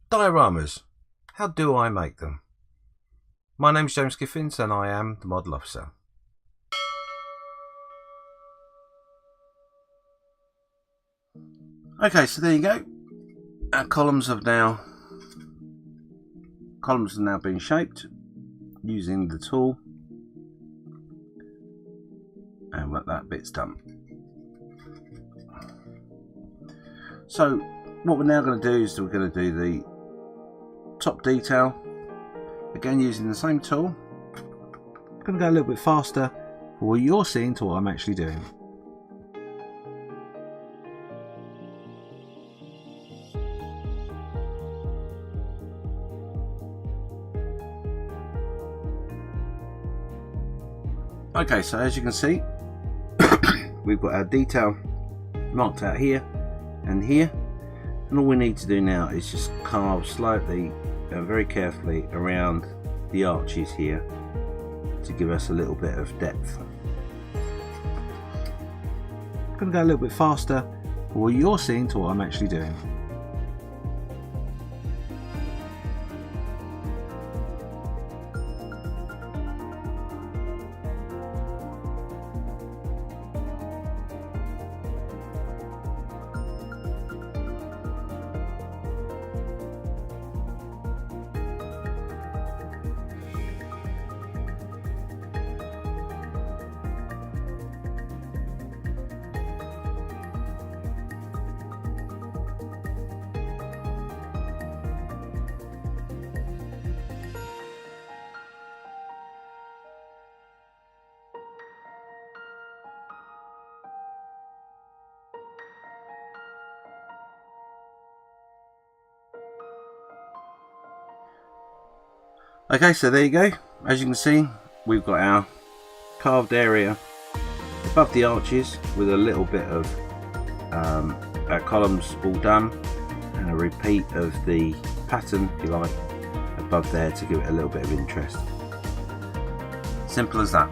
Dioramas. How do I make them? My name's James Giffins and I am the model officer. Okay, so there you go. Our columns have now been shaped using the tool, and that bit's done. So what we're now going to do is we're going to do the top detail again using the same tool. I'm going to go a little bit faster for what you're seeing to what I'm actually doing. Okay, so as you can see, we've got our detail marked out here and here, and all we need to do now is just carve slightly and very carefully around the arches here to give us a little bit of depth. I'm going to go a little bit faster for what you're seeing to what I'm actually doing. Okay, so there you go. As you can see, we've got our carved area above the arches with a little bit of our columns all done, and a repeat of the pattern, if you like, above there to give it a little bit of interest. Simple as that.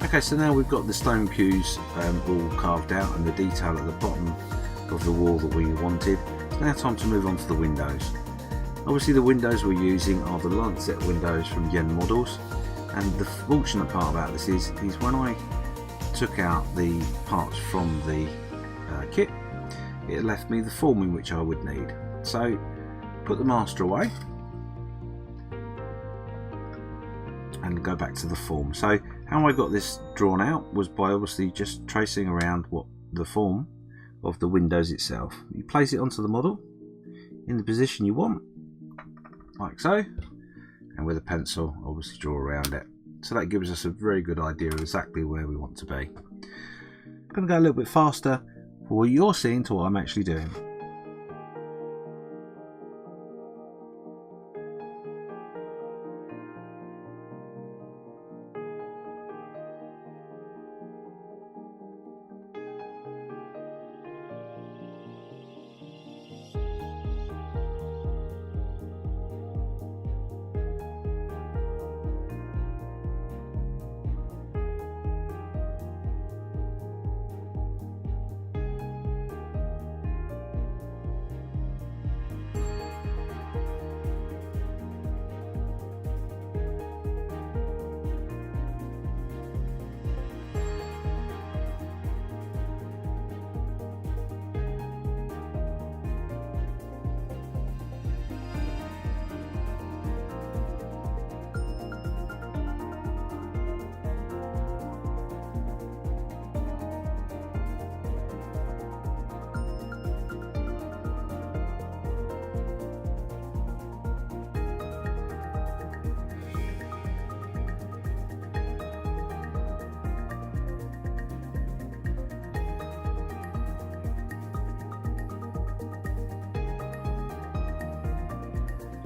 Okay, so now we've got the stone pews all carved out and the detail at the bottom of the wall that we wanted. It's now time to move on to the windows. Obviously the windows we're using are the Lancet windows from Yen Models, and the fortunate part about this is when I took out the parts from the kit, it left me the forming which I would need. So put the master away and go back to the form. So how I got this drawn out was by obviously just tracing around what the form of the windows itself. You place it onto the model in the position you want, like so, and with a pencil obviously draw around it. So that gives us a very good idea of exactly where we want to be. I'm going to go a little bit faster for what you're seeing to what I'm actually doing.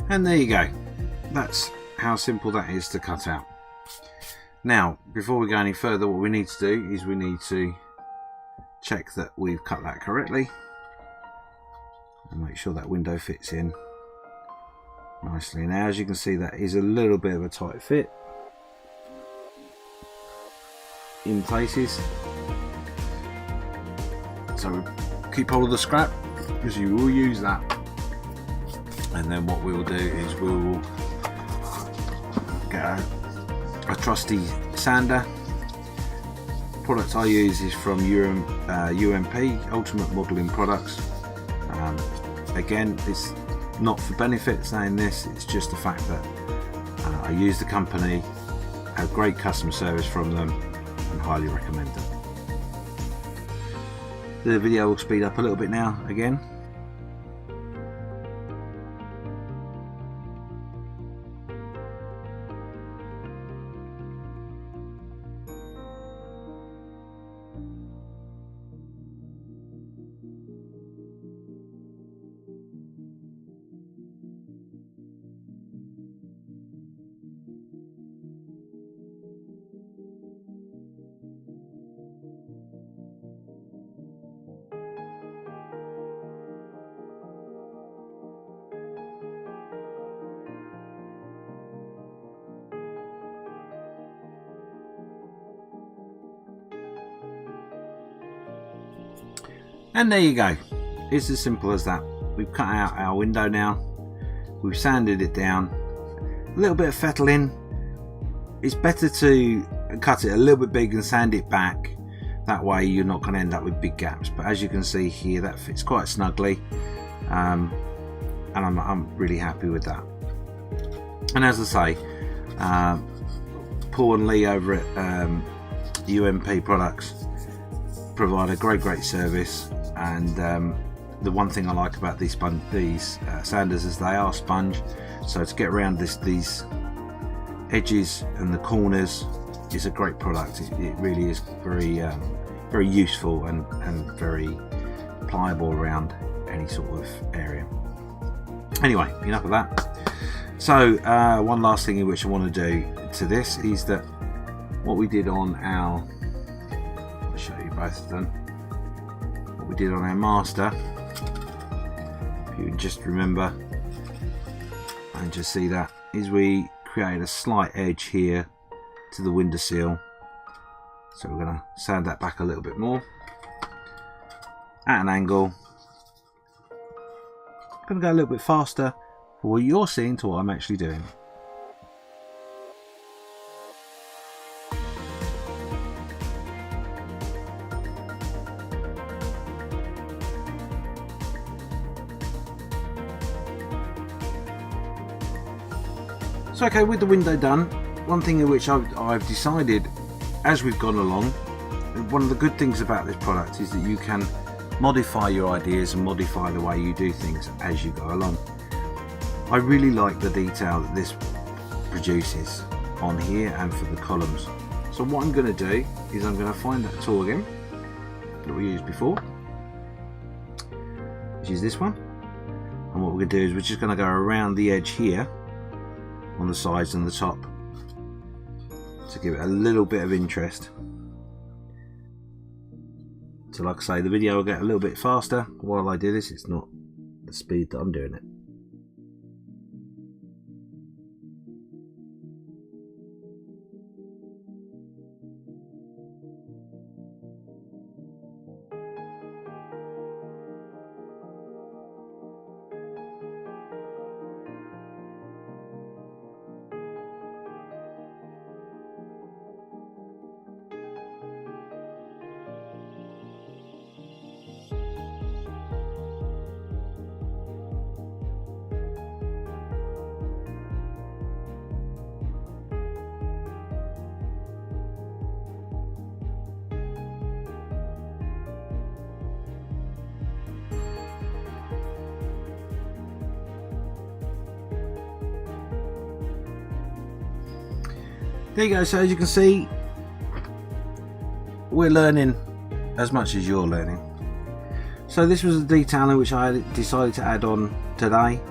And there you go. That's how simple that is to cut out. Now, before we go any further, what we need to do is we need to check that we've cut that correctly and make sure that window fits in nicely. Now, as you can see, that is a little bit of a tight fit in places, so keep hold of the scrap because you will use that And then what we will do is we will get a trusty sander. The product I use is from UMP, Ultimate Modelling Products. Again, it's not for benefit saying this, it's just the fact that I use the company, have great customer service from them, and highly recommend them. The video will speed up a little bit now again. And there you go. It's as simple as that. We've cut out our window now. We've sanded it down. A little bit of fettling. It's better to cut it a little bit big and sand it back. That way you're not going to end up with big gaps. But as you can see here, that fits quite snugly. And I'm really happy with that. And as I say, Paul and Lee over at UMP Products provide a great service. And the one thing I like about these sanders is they are sponge, so to get around these edges and the corners is a great product. It really is very useful and very pliable around any sort of area. Anyway, enough of that. So one last thing in which I want to do to this is that what we did on our, I'll show you both of them. We did on our master, if you just remember and just see that, is we created a slight edge here to the windowsill, so we're going to sand that back a little bit more at an angle. I'm going to go a little bit faster for what you're seeing to what I'm actually doing. So okay, with the window done, one thing in which I've decided as we've gone along, one of the good things about this product is that you can modify your ideas and modify the way you do things as you go along. I really like the detail that this produces on here and for the columns. So what I'm going to do is I'm going to find that tool again that we used before, which is this one, and what we're going to do is we're just going to go around the edge here on the sides and the top to give it a little bit of interest. So like I say, the video will get a little bit faster while I do this. It's not the speed that I'm doing it. There you go. So as you can see, we're learning as much as you're learning. So this was the detailing which I decided to add on today.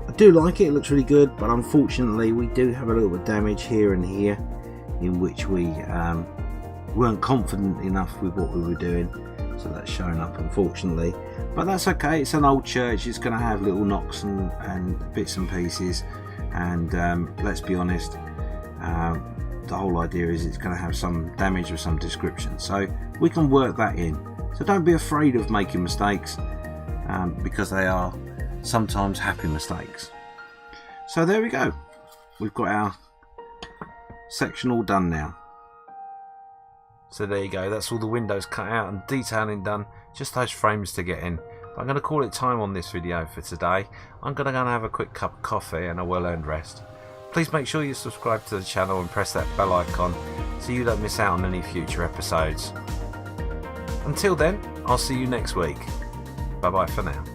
I do like it, it looks really good, but unfortunately we do have a little bit of damage here and here in which we weren't confident enough with what we were doing, so that's showing up unfortunately, but that's okay. It's an old church, it's going to have little knocks and bits and pieces, and let's be honest, the whole idea is it's going to have some damage of some description, so we can work that in. So don't be afraid of making mistakes, because they are sometimes happy mistakes. So there we go. We've got our section all done now. So there you go, that's all the windows cut out and detailing done, just those frames to get in. But I'm going to call it time on this video for today. I'm going to go and have a quick cup of coffee and a well-earned rest. Please make sure you subscribe to the channel and press that bell icon so you don't miss out on any future episodes. Until then, I'll see you next week. Bye bye for now.